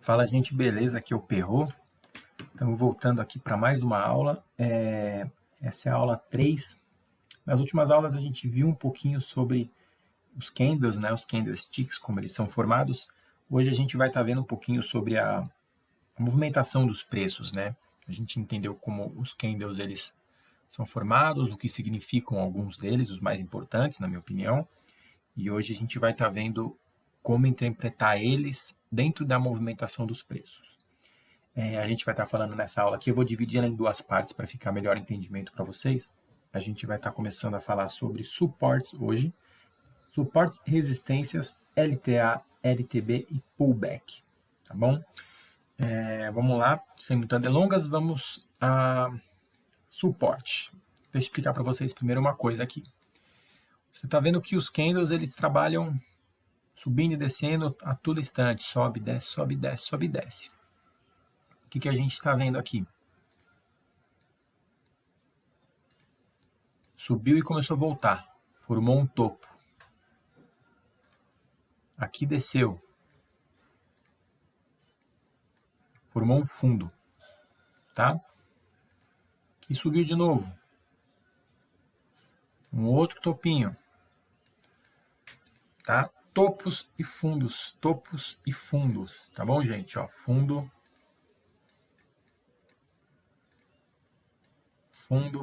Fala, gente, beleza? Aqui é o Perro. Estamos voltando aqui para mais uma aula. Essa é a aula 3. Nas últimas aulas a gente viu um pouquinho sobre os candles, né? Os candlesticks, como eles são formados. Hoje a gente vai estar vendo um pouquinho sobre a movimentação dos preços, né? A gente entendeu como os candles eles são formados, o que significam alguns deles, os mais importantes, na minha opinião. E hoje a gente vai estar vendo como interpretar eles dentro da movimentação dos preços. A gente vai estar falando nessa aula aqui, eu vou dividir ela em duas partes para ficar melhor entendimento para vocês. A gente vai estar começando a falar sobre suportes hoje, suportes, resistências, LTA, LTB e pullback, tá bom? Vamos lá, sem muitas delongas, vamos a suporte. Deixa eu explicar para vocês primeiro uma coisa aqui. Você está vendo que os candles eles trabalham subindo e descendo a todo instante, sobe, desce, sobe, desce, sobe, desce. O que a gente está vendo aqui? Subiu e começou a voltar, formou um topo. Aqui desceu, formou um fundo, tá? Aqui subiu de novo, um outro topinho, tá? Topos e fundos, tá bom, gente? Ó, fundo,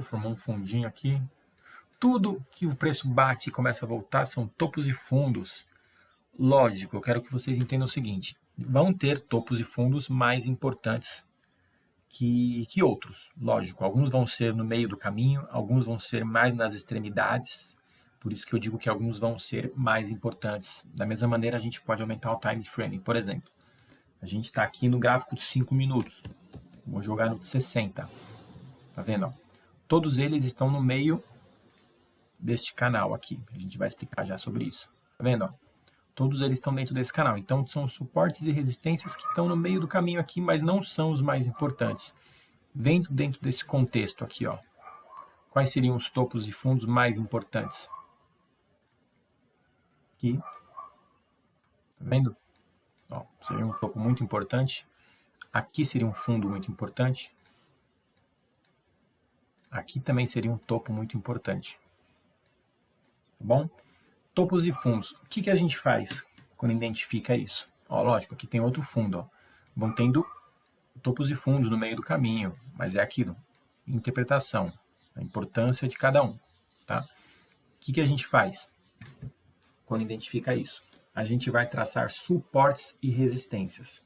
formou um fundinho aqui. Tudo que o preço bate e começa a voltar são topos e fundos. Lógico, eu quero que vocês entendam o seguinte, vão ter topos e fundos mais importantes que outros, lógico. Alguns vão ser no meio do caminho, alguns vão ser mais nas extremidades, por isso que eu digo que alguns vão ser mais importantes. Da mesma maneira, a gente pode aumentar o time frame, por exemplo. A gente está aqui no gráfico de 5 minutos, vou jogar no de 60, tá vendo? Ó? Todos eles estão no meio deste canal aqui, a gente vai explicar já sobre isso, tá vendo? Ó? Todos eles estão dentro desse canal. Então, são suportes e resistências que estão no meio do caminho aqui, mas não são os mais importantes. Vendo dentro desse contexto aqui, ó, quais seriam os topos e fundos mais importantes? Aqui. Tá vendo? Ó, seria um topo muito importante. Aqui seria um fundo muito importante. Aqui também seria um topo muito importante. Tá bom? Topos e fundos. O que a gente faz quando identifica isso? Ó, lógico, aqui tem outro fundo. Ó. Vão tendo topos e fundos no meio do caminho, mas é aquilo. Interpretação, a importância de cada um. Tá? O que a gente faz quando identifica isso? A gente vai traçar suportes e resistências.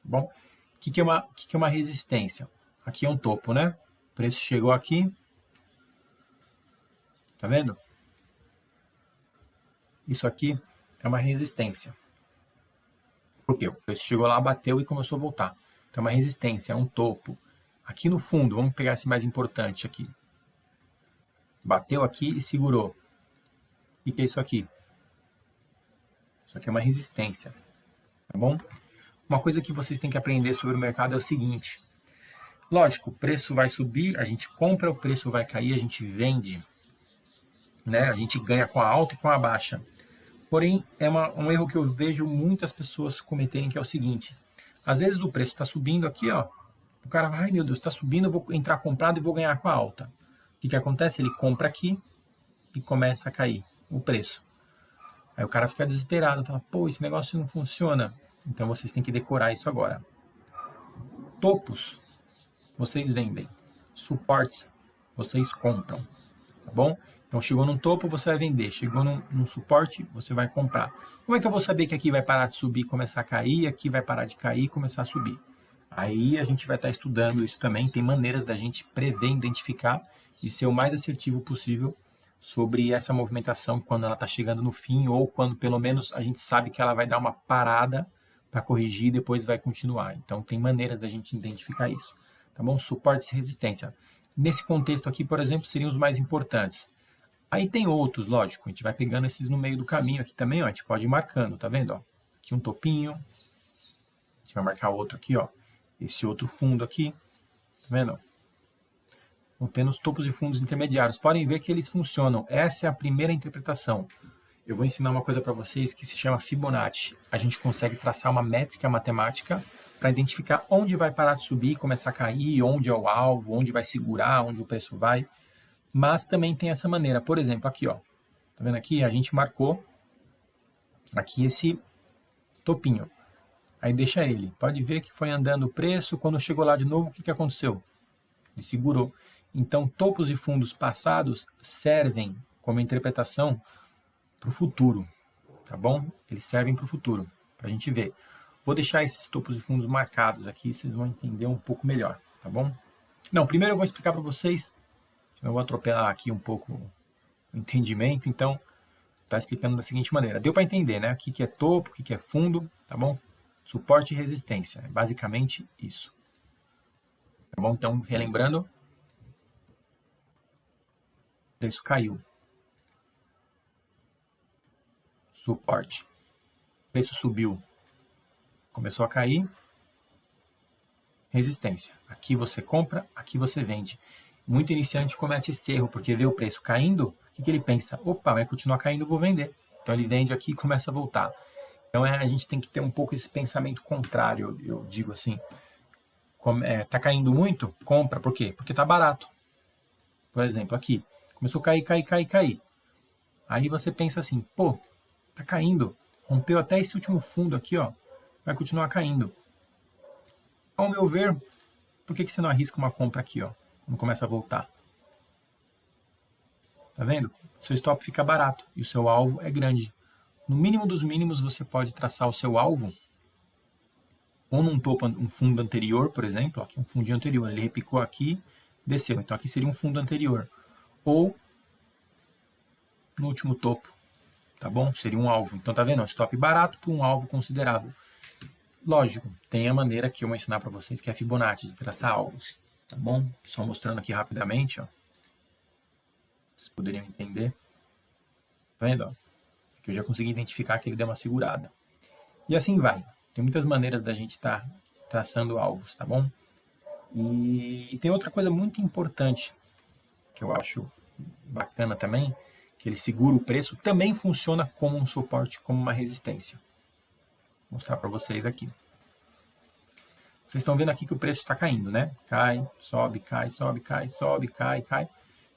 Tá bom? O que é uma resistência? Aqui é um topo, né? O preço chegou aqui. Tá vendo? Isso aqui é uma resistência. Por quê? O preço chegou lá, bateu e começou a voltar. Então, é uma resistência, é um topo. Aqui no fundo, vamos pegar esse mais importante aqui. Bateu aqui e segurou. O que é isso aqui? Isso aqui é uma resistência. Tá bom? Uma coisa que vocês têm que aprender sobre o mercado é o seguinte. Lógico, o preço vai subir, a gente compra, o preço vai cair, a gente vende. Né? A gente ganha com a alta e com a baixa. Porém, é um erro que eu vejo muitas pessoas cometerem, que é o seguinte. Às vezes o preço está subindo aqui, ó. O cara vai, ai meu Deus, está subindo, eu vou entrar comprado e vou ganhar com a alta. O que acontece? Ele compra aqui e começa a cair o preço. Aí o cara fica desesperado, fala, pô, esse negócio não funciona. Então vocês têm que decorar isso agora. Topos, vocês vendem. Suportes, vocês compram. Tá bom? Então, chegou num topo, você vai vender. Chegou num suporte, você vai comprar. Como é que eu vou saber que aqui vai parar de subir e começar a cair, aqui vai parar de cair e começar a subir? Aí a gente vai estar estudando isso também. Tem maneiras da gente prever, identificar e ser o mais assertivo possível sobre essa movimentação quando ela está chegando no fim ou quando pelo menos a gente sabe que ela vai dar uma parada para corrigir e depois vai continuar. Então, tem maneiras da gente identificar isso. Tá bom? Suporte e resistência. Nesse contexto aqui, por exemplo, seriam os mais importantes. Aí tem outros, lógico, a gente vai pegando esses no meio do caminho aqui também, ó, a gente pode ir marcando, tá vendo? Ó? Aqui um topinho, a gente vai marcar outro aqui, ó, esse outro fundo aqui, tá vendo? Vão tendo os topos e fundos intermediários, podem ver que eles funcionam, essa é a primeira interpretação. Eu vou ensinar uma coisa para vocês que se chama Fibonacci. A gente consegue traçar uma métrica matemática para identificar onde vai parar de subir, começar a cair, onde é o alvo, onde vai segurar, onde o preço vai. Mas também tem essa maneira, por exemplo, aqui, ó. Tá vendo aqui? A gente marcou aqui esse topinho. Aí deixa ele. Pode ver que foi andando o preço. Quando chegou lá de novo, o que aconteceu? Ele segurou. Então, topos e fundos passados servem como interpretação para o futuro. Tá bom? Eles servem para o futuro. Para a gente ver. Vou deixar esses topos e fundos marcados aqui. Vocês vão entender um pouco melhor. Tá bom? Não, primeiro eu vou explicar para vocês. Eu vou atropelar aqui um pouco o entendimento. Então, tá explicando da seguinte maneira. Deu para entender, né? O que é topo, o que é fundo. Tá bom? Suporte e resistência. É basicamente isso. Tá bom? Então, relembrando. O preço caiu. Suporte. O preço subiu. Começou a cair. Resistência. Aqui você compra, aqui você vende. Muito iniciante comete esse erro, porque vê o preço caindo, o que ele pensa? Opa, vai continuar caindo, vou vender. Então ele vende aqui e começa a voltar. Então a gente tem que ter um pouco esse pensamento contrário, eu digo assim. Tá caindo muito? Compra. Por quê? Porque tá barato. Por exemplo, aqui. Começou a cair. Aí você pensa assim, pô, tá caindo. Rompeu até esse último fundo aqui, ó. Vai continuar caindo. Ao meu ver, por que você não arrisca uma compra aqui, ó? Quando começa a voltar. Tá vendo? Seu stop fica barato e o seu alvo é grande. No mínimo dos mínimos, você pode traçar o seu alvo ou num topo, um fundo anterior, por exemplo, aqui um fundinho anterior, ele repicou aqui, desceu. Então aqui seria um fundo anterior. Ou no último topo, tá bom? Seria um alvo. Então tá vendo? Um stop barato para um alvo considerável. Lógico, tem a maneira que eu vou ensinar para vocês, que é a Fibonacci, de traçar alvos, tá bom? Só mostrando aqui rapidamente, ó. Vocês poderiam entender. Tá vendo? Ó? Aqui eu já consegui identificar que ele deu uma segurada. E assim vai. Tem muitas maneiras da gente estar traçando alvos, tá bom? E tem outra coisa muito importante que eu acho bacana também, que ele segura o preço, também funciona como um suporte, como uma resistência. Vou mostrar para vocês aqui. Vocês estão vendo aqui que o preço está caindo, né? Cai, sobe, cai, sobe, cai, sobe, cai, cai.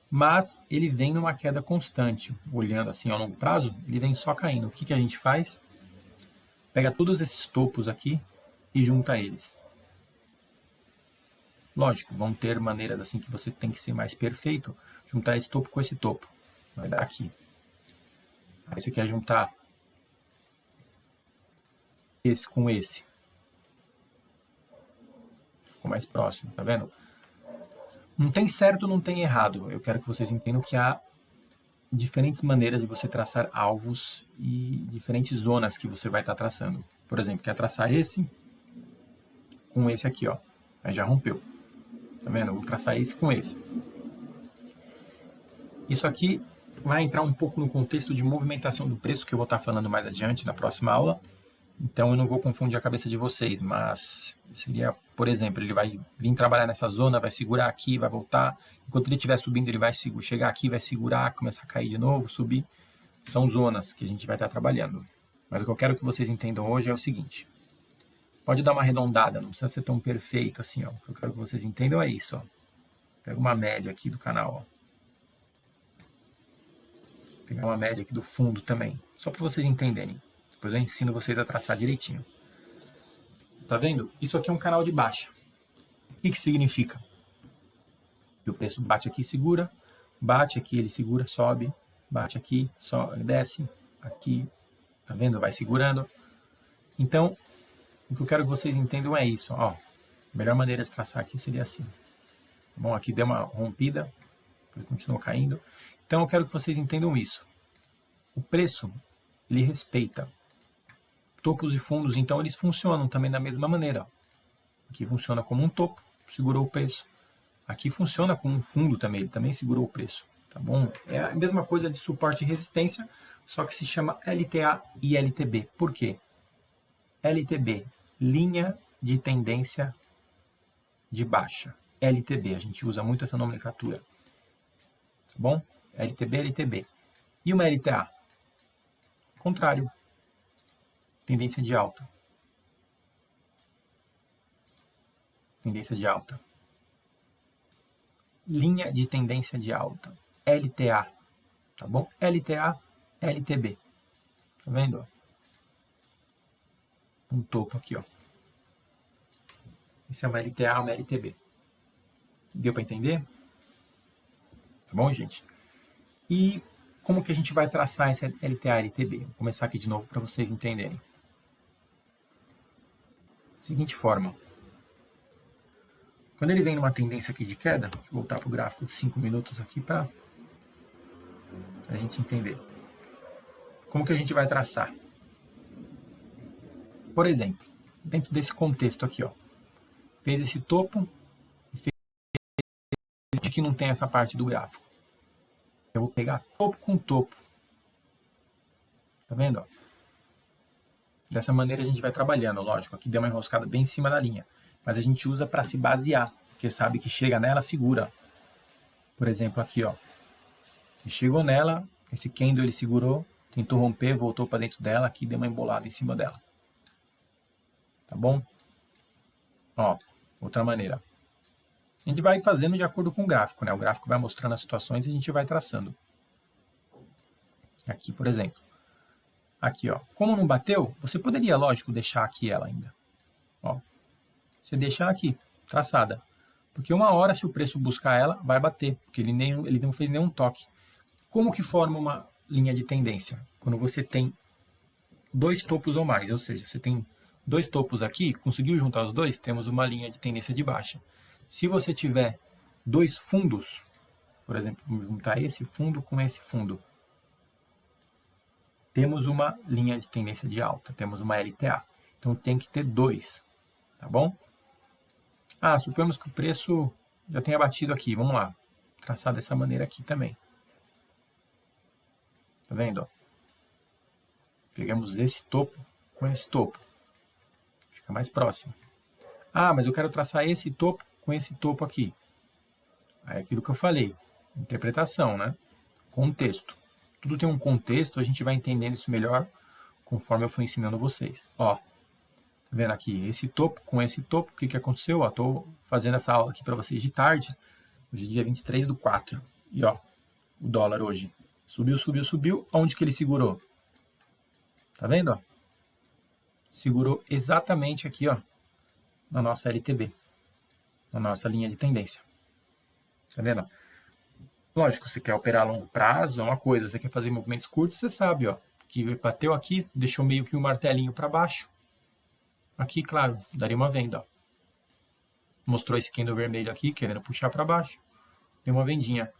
Mas ele vem numa queda constante. Olhando assim a longo prazo, ele vem só caindo. O que a gente faz? Pega todos esses topos aqui e junta eles. Lógico, vão ter maneiras assim que você tem que ser mais perfeito. Juntar esse topo com esse topo. Vai dar aqui. Aí você quer juntar esse com esse. Ficou mais próximo, tá vendo? Não tem certo, não tem errado. Eu quero que vocês entendam que há diferentes maneiras de você traçar alvos e diferentes zonas que você vai estar traçando. Por exemplo, quer traçar esse com esse aqui, ó. Aí já rompeu. Tá vendo? Eu vou traçar esse com esse. Isso aqui vai entrar um pouco no contexto de movimentação do preço, que eu vou estar falando mais adiante na próxima aula. Então eu não vou confundir a cabeça de vocês, mas seria, por exemplo, ele vai vir trabalhar nessa zona, vai segurar aqui, vai voltar. Enquanto ele estiver subindo, ele vai chegar aqui, vai segurar, começar a cair de novo, subir. São zonas que a gente vai estar trabalhando. Mas o que eu quero que vocês entendam hoje é o seguinte. Pode dar uma arredondada, não precisa ser tão perfeito assim, ó. O que eu quero que vocês entendam é isso, ó. Pega uma média aqui do canal, ó. Pegar uma média aqui do fundo também, só para vocês entenderem. Depois eu ensino vocês a traçar direitinho. Tá vendo? Isso aqui é um canal de baixa. O que significa? Que o preço bate aqui, segura, bate aqui, ele segura, sobe, bate aqui, sobe, desce, aqui, tá vendo? Vai segurando. Então, o que eu quero que vocês entendam é isso, ó. A melhor maneira de traçar aqui seria assim. Bom, aqui deu uma rompida, ele continuou caindo. Então, eu quero que vocês entendam isso. O preço, ele respeita topos e fundos, então eles funcionam também da mesma maneira. Aqui funciona como um topo, segurou o preço. Aqui funciona como um fundo também, ele também segurou o preço. Tá bom? É a mesma coisa de suporte e resistência, só que se chama LTA e LTB. Por quê? LTB, linha de tendência de baixa. LTB, a gente usa muito essa nomenclatura. Tá bom? LTB, LTB. E uma LTA? Contrário. Tendência de alta. tendência de alta. Linha de tendência de alta, LTA, tá bom? LTA, LTB, tá vendo? Um topo aqui, ó. Esse é uma LTA, uma LTB. Deu para entender? Tá bom, gente? E como que a gente vai traçar essa LTA, LTB? Vou começar aqui de novo para vocês entenderem. Seguinte forma. Quando ele vem numa tendência aqui de queda, vou voltar para o gráfico de 5 minutos aqui para a gente entender. Como que a gente vai traçar? Por exemplo, dentro desse contexto aqui, ó, fez esse topo e fez que não tem essa parte do gráfico. Eu vou pegar topo com topo. Tá vendo? Ó? Dessa maneira a gente vai trabalhando, lógico. Aqui deu uma enroscada bem em cima da linha. Mas a gente usa para se basear, porque sabe que chega nela, segura. Por exemplo, aqui, ó. Ele chegou nela, esse candle ele segurou, tentou romper, voltou para dentro dela, aqui deu uma embolada em cima dela. Tá bom? Ó, outra maneira. A gente vai fazendo de acordo com o gráfico, né? O gráfico vai mostrando as situações e a gente vai traçando. Aqui, por exemplo. Aqui, ó. Como não bateu, você poderia, lógico, deixar aqui ela ainda. Ó. Você deixa ela aqui, traçada. Porque uma hora, se o preço buscar ela, vai bater. Porque ele não fez nenhum toque. Como que forma uma linha de tendência? Quando você tem dois topos ou mais. Ou seja, você tem dois topos aqui, conseguiu juntar os dois, temos uma linha de tendência de baixa. Se você tiver dois fundos, por exemplo, vamos juntar esse fundo com esse fundo, temos uma linha de tendência de alta, temos uma LTA. Então tem que ter dois, tá bom? Ah, suponhamos que o preço já tenha batido aqui, vamos lá. Traçar dessa maneira aqui também. Tá vendo? Ó? Pegamos esse topo com esse topo. Fica mais próximo. Ah, mas eu quero traçar esse topo com esse topo aqui. Aí é aquilo que eu falei. Interpretação, né? Contexto. Tudo tem um contexto, a gente vai entendendo isso melhor conforme eu for ensinando vocês. Ó, tá vendo aqui? Esse topo com esse topo, o que que aconteceu? Ó, tô fazendo essa aula aqui para vocês de tarde. Hoje é dia 23/4. E ó, o dólar hoje subiu, subiu, subiu. Onde que ele segurou? Tá vendo? Ó? Segurou exatamente aqui, ó, na nossa LTB. Na nossa linha de tendência. Tá vendo? Lógico, você quer operar a longo prazo, é uma coisa. Você quer fazer movimentos curtos, você sabe, ó, que bateu aqui, deixou meio que um martelinho para baixo. Aqui, claro, daria uma venda, ó. Mostrou esse candle vermelho aqui, querendo puxar para baixo. Tem uma vendinha.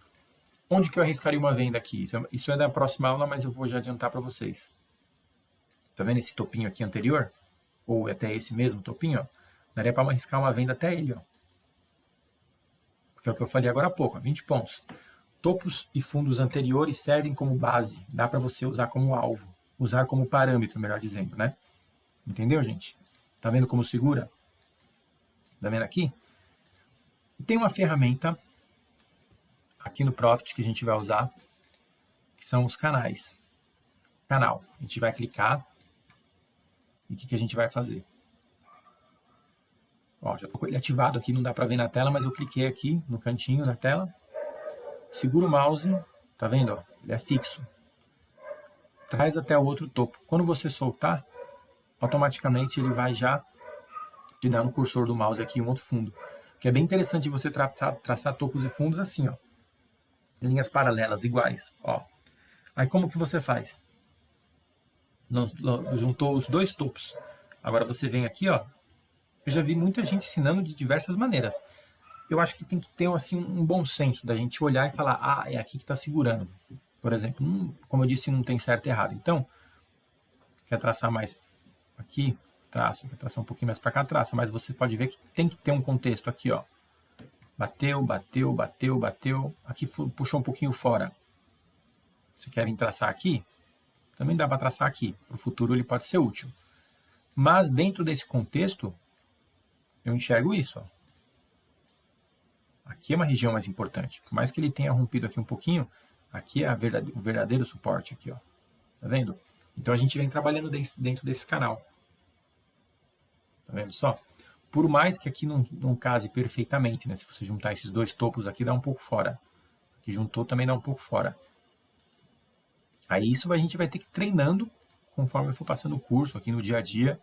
Onde que eu arriscaria uma venda aqui? Isso é da próxima aula, mas eu vou já adiantar para vocês. Tá vendo esse topinho aqui anterior? Ou até esse mesmo topinho, ó? Daria para arriscar uma venda até ele, ó. Que é o que eu falei agora há pouco, 20 pontos. Topos e fundos anteriores servem como base, dá para você usar como alvo, usar como parâmetro, melhor dizendo, né? Entendeu, gente? Tá vendo como segura? Tá vendo aqui? E tem uma ferramenta aqui no Profit que a gente vai usar, que são os canais. Canal. A gente vai clicar e o que a gente vai fazer? Ó, já tô com ele ativado aqui, não dá para ver na tela, mas eu cliquei aqui no cantinho da tela. Segura o mouse, tá vendo? Ó, ele é fixo. Traz até o outro topo. Quando você soltar, automaticamente ele vai já te dar no cursor do mouse aqui um outro fundo. Que é bem interessante você traçar topos e fundos assim, ó. Linhas paralelas, iguais, ó. Aí como que você faz? Juntou os dois topos. Agora você vem aqui, ó. Eu já vi muita gente ensinando de diversas maneiras. Eu acho que tem que ter assim, um bom senso da gente olhar e falar, ah, é aqui que está segurando. Por exemplo, como eu disse, não tem certo e errado. Então, quer traçar mais aqui, traça. Quer traçar um pouquinho mais para cá, traça. Mas você pode ver que tem que ter um contexto aqui, ó. Bateu, bateu, bateu, bateu. Aqui puxou um pouquinho fora. Você quer vir traçar aqui? Também dá para traçar aqui. Para o futuro ele pode ser útil. Mas dentro desse contexto, eu enxergo isso, ó. Aqui é uma região mais importante. Por mais que ele tenha rompido aqui um pouquinho, aqui é o verdadeiro suporte aqui, ó. Tá vendo? Então a gente vem trabalhando dentro desse canal. Tá vendo só? Por mais que aqui não case perfeitamente, né? Se você juntar esses dois topos aqui, dá um pouco fora. Aqui juntou também dá um pouco fora. Aí isso a gente vai ter que ir treinando conforme eu for passando o curso aqui no dia a dia.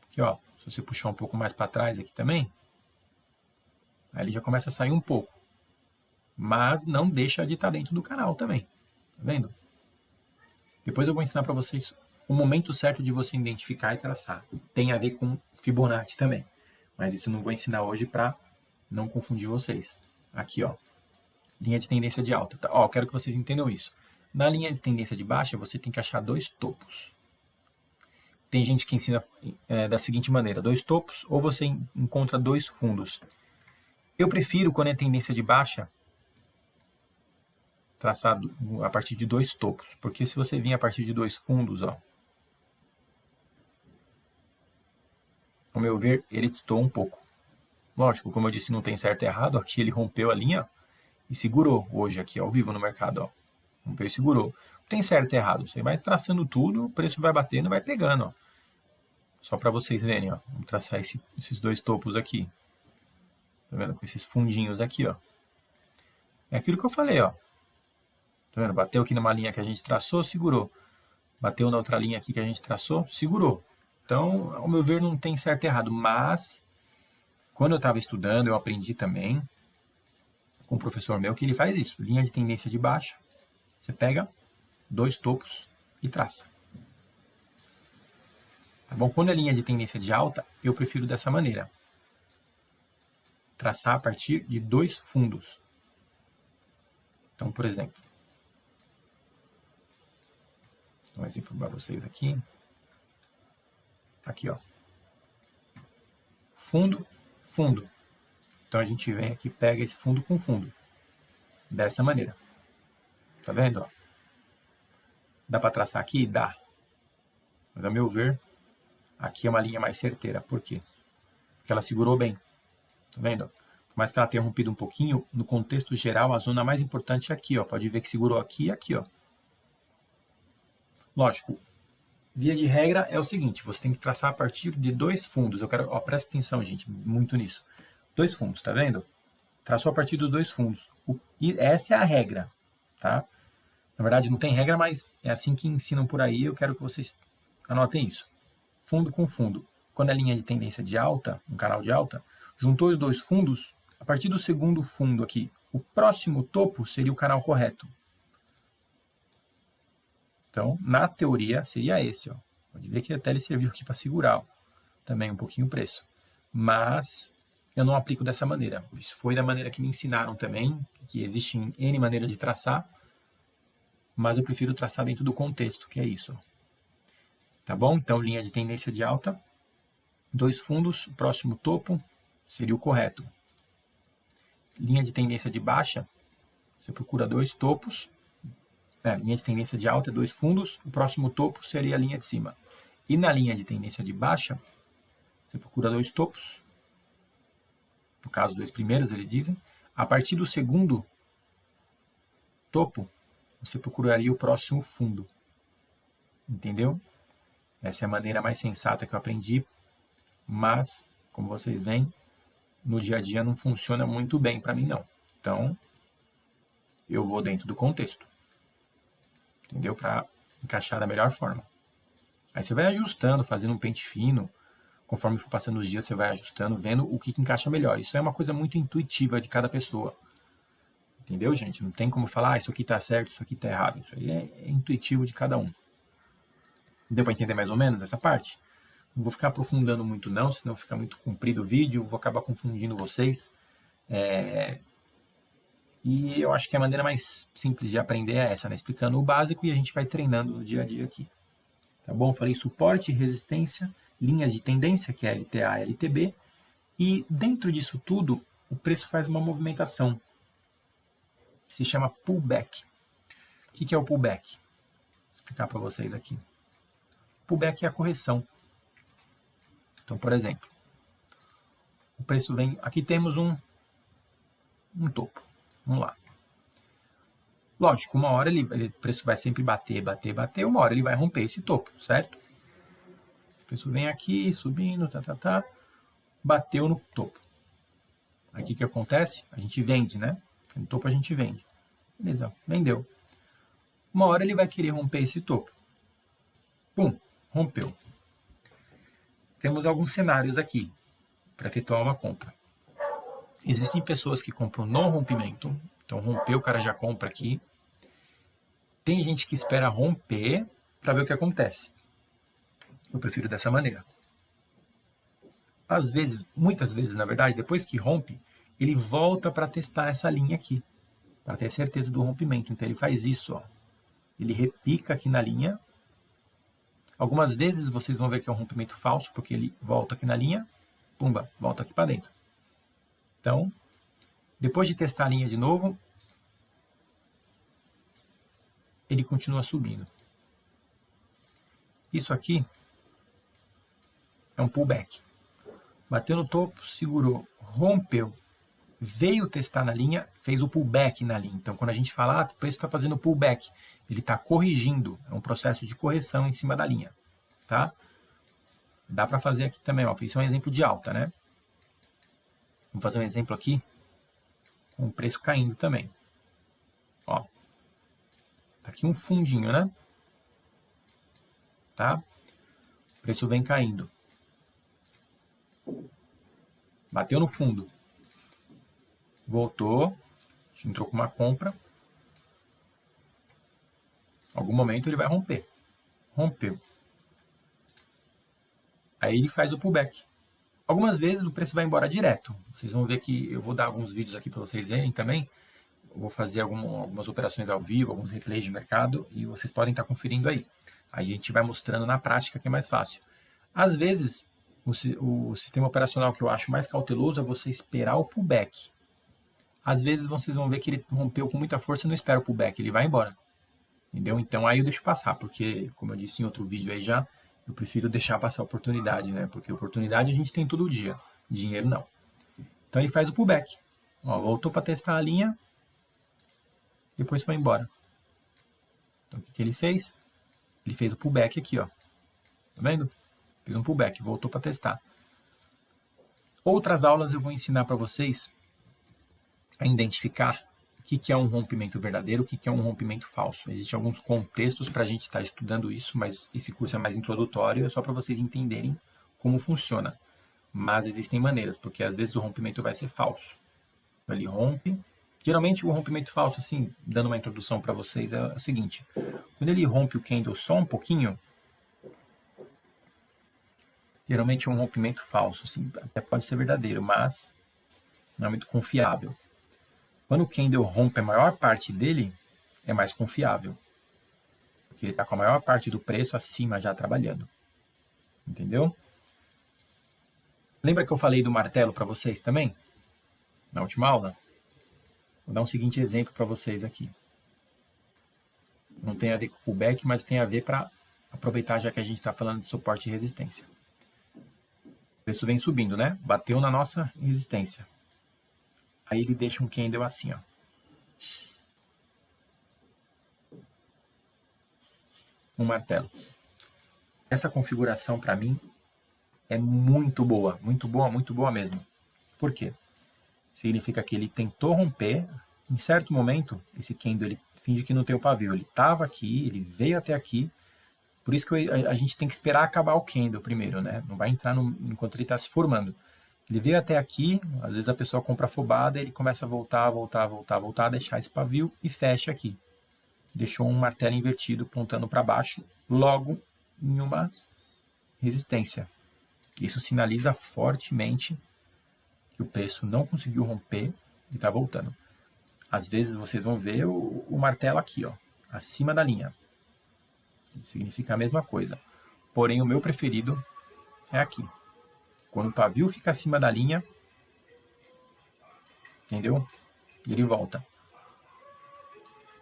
Porque, ó, se você puxar um pouco mais para trás aqui também, aí ele já começa a sair um pouco. Mas não deixa de estar dentro do canal também. Tá vendo? Depois eu vou ensinar para vocês o momento certo de você identificar e traçar. Tem a ver com Fibonacci também. Mas isso eu não vou ensinar hoje para não confundir vocês. Aqui, ó. Linha de tendência de alta. Tá? Ó, quero que vocês entendam isso. Na linha de tendência de baixa, você tem que achar dois topos. Tem gente que ensina da seguinte maneira. Dois topos ou você encontra dois fundos. Eu prefiro, quando é tendência de baixa, traçar a partir de dois topos. Porque se você vir a partir de dois fundos, ó, ao meu ver, ele distorce um pouco. Lógico, como eu disse, não tem certo e errado. Aqui ele rompeu a linha e segurou hoje aqui, ao vivo no mercado. Ó. Rompeu e segurou. Não tem certo e errado. Você vai traçando tudo, o preço vai batendo e vai pegando. Ó. Só para vocês verem. Ó. Vamos traçar esses dois topos aqui. Tá vendo? Com esses fundinhos aqui. Ó. É aquilo que eu falei. Ó. Tá vendo? Bateu aqui numa linha que a gente traçou, segurou. Bateu na outra linha aqui que a gente traçou, segurou. Então, ao meu ver, não tem certo e errado. Mas, quando eu estava estudando, eu aprendi também com um professor meu que ele faz isso. Linha de tendência de baixa. Você pega dois topos e traça. Tá bom? Quando é linha de tendência de alta, eu prefiro dessa maneira. Traçar a partir de dois fundos. Então, por exemplo. Vou dar um exemplo para vocês aqui. Aqui, ó. Fundo, fundo. Então, a gente vem aqui e pega esse fundo com fundo. Dessa maneira. Tá vendo? Ó? Dá para traçar aqui? Dá. Mas, a meu ver, aqui é uma linha mais certeira. Por quê? Porque ela segurou bem. Tá vendo? Por mais que ela tenha rompido um pouquinho, no contexto geral, a zona mais importante é aqui. Ó. Pode ver que segurou aqui e aqui. Ó. Lógico, via de regra é o seguinte, você tem que traçar a partir de dois fundos. Eu quero, ó, presta atenção, gente, muito nisso. Dois fundos, tá vendo? Traçou a partir dos dois fundos. E essa é a regra, tá? Na verdade, não tem regra, mas é assim que ensinam por aí. Eu quero que vocês anotem isso. Fundo com fundo. Quando é linha de tendência de alta, um canal de alta, juntou os dois fundos, a partir do segundo fundo aqui, o próximo topo seria o canal correto. Então, na teoria, seria esse. Ó. Pode ver que até ele serviu aqui para segurar ó, também um pouquinho o preço. Mas eu não aplico dessa maneira. Isso foi da maneira que me ensinaram também, que existem N maneiras de traçar, mas eu prefiro traçar dentro do contexto, que é isso. Ó. Tá bom? Então, linha de tendência de alta, dois fundos, o próximo topo seria o correto. Linha de tendência de baixa, você procura dois topos. Linha de tendência de alta, dois fundos, o próximo topo seria a linha de cima. E na linha de tendência de baixa, você procura dois topos, no caso, dois primeiros, eles dizem. A partir do segundo topo, você procuraria o próximo fundo. Entendeu? Essa é a maneira mais sensata que eu aprendi, mas, como vocês veem, no dia a dia não funciona muito bem para mim, não. Então, eu vou dentro do contexto. Entendeu? Para encaixar da melhor forma. Aí você vai ajustando, fazendo um pente fino. Conforme for passando os dias, você vai ajustando, vendo o que encaixa melhor. Isso é uma coisa muito intuitiva de cada pessoa. Entendeu, gente? Não tem como falar, isso aqui tá certo, isso aqui tá errado. Isso aí é intuitivo de cada um. Deu para entender mais ou menos essa parte? Não vou ficar aprofundando muito não, senão fica muito comprido o vídeo, vou acabar confundindo vocês. E eu acho que a maneira mais simples de aprender é essa, né? Explicando o básico e a gente vai treinando no dia a dia aqui. Tá bom? Falei suporte, resistência, linhas de tendência, que é LTA, LTB. E dentro disso tudo, o preço faz uma movimentação. Se chama pullback. O que é o pullback? Vou explicar para vocês aqui. Pullback é a correção. Então, por exemplo, o preço vem... Aqui temos um topo. Vamos lá. Lógico, uma hora o preço vai sempre bater, uma hora ele vai romper esse topo, certo? O preço vem aqui, subindo, bateu no topo. Aqui o que acontece? A gente vende, né? No topo a gente vende. Beleza, vendeu. Uma hora ele vai querer romper esse topo. Pum, rompeu. Temos alguns cenários aqui para efetuar uma compra. Existem pessoas que compram no rompimento. Então, rompeu, o cara já compra aqui. Tem gente que espera romper para ver o que acontece. Eu prefiro dessa maneira. Às vezes, muitas vezes, na verdade, depois que rompe, ele volta para testar essa linha aqui, para ter certeza do rompimento. Então, ele faz isso, ó. Ele repica aqui na linha. Algumas vezes vocês vão ver que é um rompimento falso, porque ele volta aqui na linha, pumba, volta aqui para dentro. Então, depois de testar a linha de novo, ele continua subindo. Isso aqui é um pullback. Bateu no topo, segurou, rompeu, veio testar na linha, fez o pullback na linha. Então, quando a gente fala, o preço está fazendo pullback, ele está corrigindo, é um processo de correção em cima da linha, tá? Dá para fazer aqui também, ó, isso é um exemplo de alta, né? Vamos fazer um exemplo aqui com o preço caindo também. Ó, tá aqui um fundinho, né? Tá? O preço vem caindo. Bateu no fundo. Voltou. A gente entrou com uma compra. Em algum momento ele vai romper. Rompeu. Aí ele faz o pullback. Algumas vezes o preço vai embora direto. Vocês vão ver que eu vou dar alguns vídeos aqui para vocês verem também. Eu vou fazer algumas operações ao vivo, alguns replays de mercado e vocês podem estar conferindo aí. Aí a gente vai mostrando na prática que é mais fácil. Às vezes, o sistema operacional que eu acho mais cauteloso é você esperar o pullback. Às vezes vocês vão ver que ele rompeu com muita força e não espera o pullback, ele vai embora. Entendeu? Então aí eu deixo passar, porque, como eu disse em outro vídeo aí já, eu prefiro deixar passar a oportunidade, né? Porque oportunidade a gente tem todo dia, dinheiro não. Então ele faz o pullback. Ó, voltou para testar a linha, depois foi embora. Então o que ele fez? Ele fez o pullback aqui, ó. Tá vendo? Fez um pullback, voltou para testar. Outras aulas eu vou ensinar para vocês a identificar o que é um rompimento verdadeiro, o que é um rompimento falso. Existem alguns contextos para a gente estar estudando isso, mas esse curso é mais introdutório, é só para vocês entenderem como funciona. Mas existem maneiras, porque às vezes o rompimento vai ser falso. Ele rompe. Geralmente o rompimento falso, assim, dando uma introdução para vocês, é o seguinte. Quando ele rompe o candle só um pouquinho, geralmente é um rompimento falso, assim, até pode ser verdadeiro, mas não é muito confiável. Quando o candle rompe a maior parte dele, é mais confiável. Porque ele está com a maior parte do preço acima já trabalhando. Entendeu? Lembra que eu falei do martelo para vocês também? Na última aula? Vou dar um seguinte exemplo para vocês aqui. Não tem a ver com o pullback, mas tem a ver para aproveitar já que a gente está falando de suporte e resistência. O preço vem subindo, né? Bateu na nossa resistência. Aí ele deixa um candle assim, ó. Um martelo. Essa configuração, para mim, é muito boa. Muito boa, muito boa mesmo. Por quê? Significa que ele tentou romper. Em certo momento, esse candle, ele finge que não tem o pavio. Ele estava aqui, ele veio até aqui. Por isso que a gente tem que esperar acabar o candle primeiro, né? Não vai entrar enquanto ele está se formando. Ele veio até aqui, às vezes a pessoa compra afobada, ele começa a voltar, deixar esse pavio e fecha aqui. Deixou um martelo invertido apontando para baixo, logo em uma resistência. Isso sinaliza fortemente que o preço não conseguiu romper e está voltando. Às vezes vocês vão ver o martelo aqui, ó, acima da linha. Significa a mesma coisa. Porém, o meu preferido é aqui. Quando o pavio fica acima da linha, entendeu? E ele volta.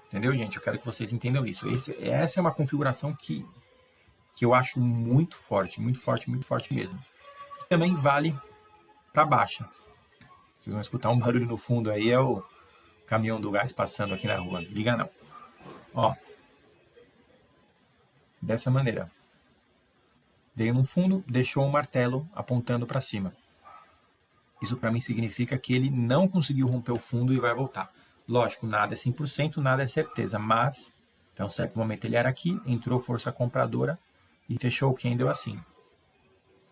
Entendeu, gente? Eu quero que vocês entendam isso. Essa é uma configuração que eu acho muito forte mesmo. E também vale para baixa. Vocês vão escutar um barulho no fundo aí, é o caminhão do gás passando aqui na rua. Liga não. Ó. Dessa maneira. Veio no fundo, deixou um martelo apontando para cima. Isso para mim significa que ele não conseguiu romper o fundo e vai voltar. Lógico, nada é 100%, nada é certeza, mas então, em certo momento ele era aqui, entrou força compradora e fechou o candle assim.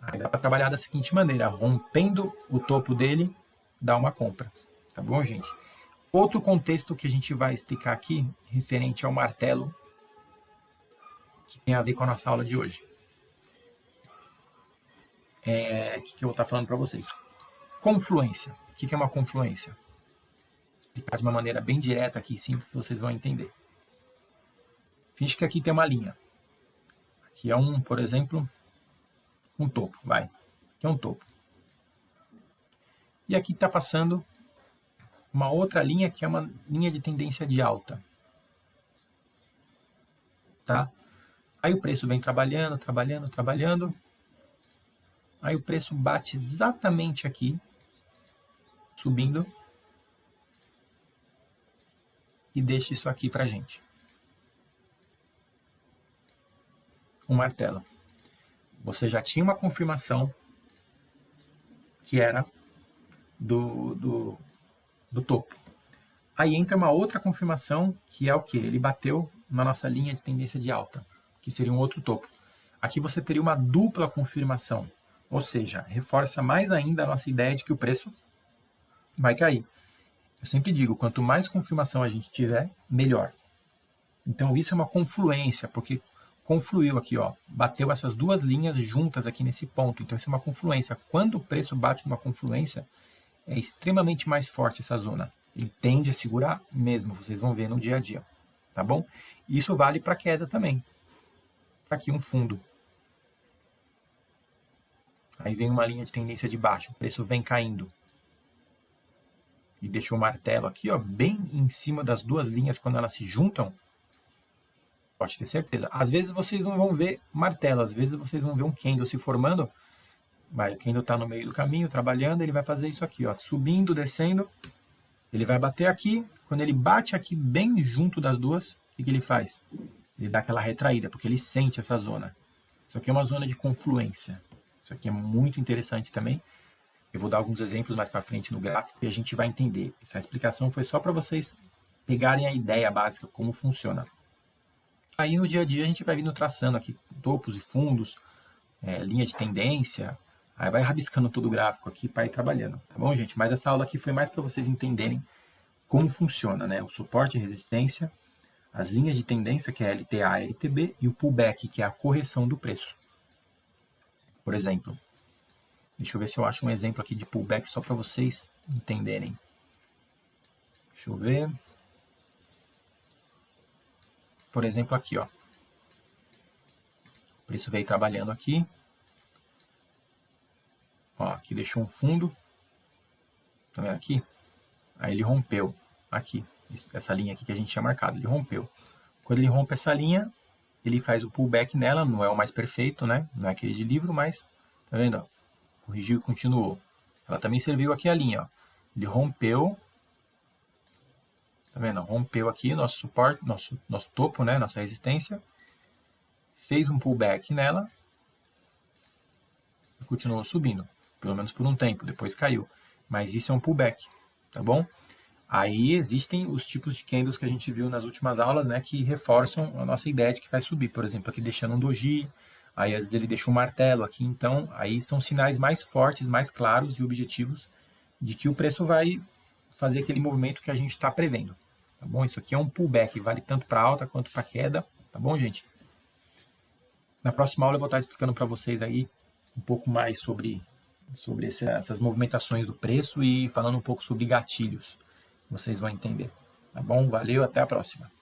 Aí dá para trabalhar da seguinte maneira, rompendo o topo dele, dá uma compra. Tá bom, gente? Outro contexto que a gente vai explicar aqui, referente ao martelo, que tem a ver com a nossa aula de hoje. O que eu vou estar falando para vocês? Confluência. O que é uma confluência? Vou explicar de uma maneira bem direta aqui, simples, que vocês vão entender. Finge que aqui tem uma linha. Aqui é por exemplo, um topo, vai. Aqui é um topo. E aqui está passando uma outra linha que é uma linha de tendência de alta. Tá? Aí o preço vem trabalhando, trabalhando, trabalhando. Aí o preço bate exatamente aqui, subindo. E deixa isso aqui pra gente. Um martelo. Você já tinha uma confirmação que era do topo. Aí entra uma outra confirmação que é o quê? Ele bateu na nossa linha de tendência de alta, que seria um outro topo. Aqui você teria uma dupla confirmação, ou seja, reforça mais ainda a nossa ideia de que o preço vai cair. Eu sempre digo, quanto mais confirmação a gente tiver, melhor. Então isso é uma confluência, porque confluiu aqui, ó, bateu essas duas linhas juntas aqui nesse ponto. Então isso é uma confluência. Quando o preço bate numa confluência, é extremamente mais forte essa zona. Ele tende a segurar mesmo, vocês vão ver no dia a dia, tá bom? Isso vale para queda também. Tá aqui um fundo. Aí vem uma linha de tendência de baixo, o preço vem caindo. E deixou o martelo aqui, ó, bem em cima das duas linhas quando elas se juntam. Pode ter certeza. Às vezes vocês não vão ver martelo, às vezes vocês vão ver um candle se formando. O candle está no meio do caminho, trabalhando, ele vai fazer isso aqui, ó, subindo, descendo. Ele vai bater aqui. Quando ele bate aqui bem junto das duas, o que ele faz? Ele dá aquela retraída, porque ele sente essa zona. Isso aqui é uma zona de confluência. Isso aqui é muito interessante também. Eu vou dar alguns exemplos mais para frente no gráfico e a gente vai entender. Essa explicação foi só para vocês pegarem a ideia básica, como funciona. Aí no dia a dia a gente vai vindo traçando aqui topos e fundos, linha de tendência, aí vai rabiscando todo o gráfico aqui para ir trabalhando, tá bom, gente? Mas essa aula aqui foi mais para vocês entenderem como funciona, né? O suporte e resistência, as linhas de tendência, que é LTA, LTB, e o pullback, que é a correção do preço. Por exemplo, deixa eu ver se eu acho um exemplo aqui de pullback só para vocês entenderem. Deixa eu ver. Por exemplo, aqui, ó. O preço veio trabalhando aqui. Ó, aqui deixou um fundo. Tá vendo aqui? Aí ele rompeu aqui. Essa linha aqui que a gente tinha marcado. Ele rompeu. Quando ele rompe essa linha, ele faz o pullback nela. Não é o mais perfeito, né? Não é aquele de livro, mas... Tá vendo, ó? Corrigiu e continuou. Ela também serviu aqui a linha, ó. Ele rompeu. Tá vendo? Rompeu aqui nosso suporte, nosso topo, né? Nossa resistência. Fez um pullback nela. E continuou subindo. Pelo menos por um tempo. Depois caiu. Mas isso é um pullback. Tá bom? Aí existem os tipos de candles que a gente viu nas últimas aulas, né? Que reforçam a nossa ideia de que vai subir. Por exemplo, aqui deixando um doji. Aí às vezes ele deixa um martelo aqui. Então, aí são sinais mais fortes, mais claros e objetivos de que o preço vai fazer aquele movimento que a gente está prevendo. Tá bom? Isso aqui é um pullback, vale tanto para alta quanto para queda. Tá bom, gente? Na próxima aula eu vou estar explicando para vocês aí um pouco mais sobre essas movimentações do preço e falando um pouco sobre gatilhos. Vocês vão entender. Tá bom? Valeu, até a próxima.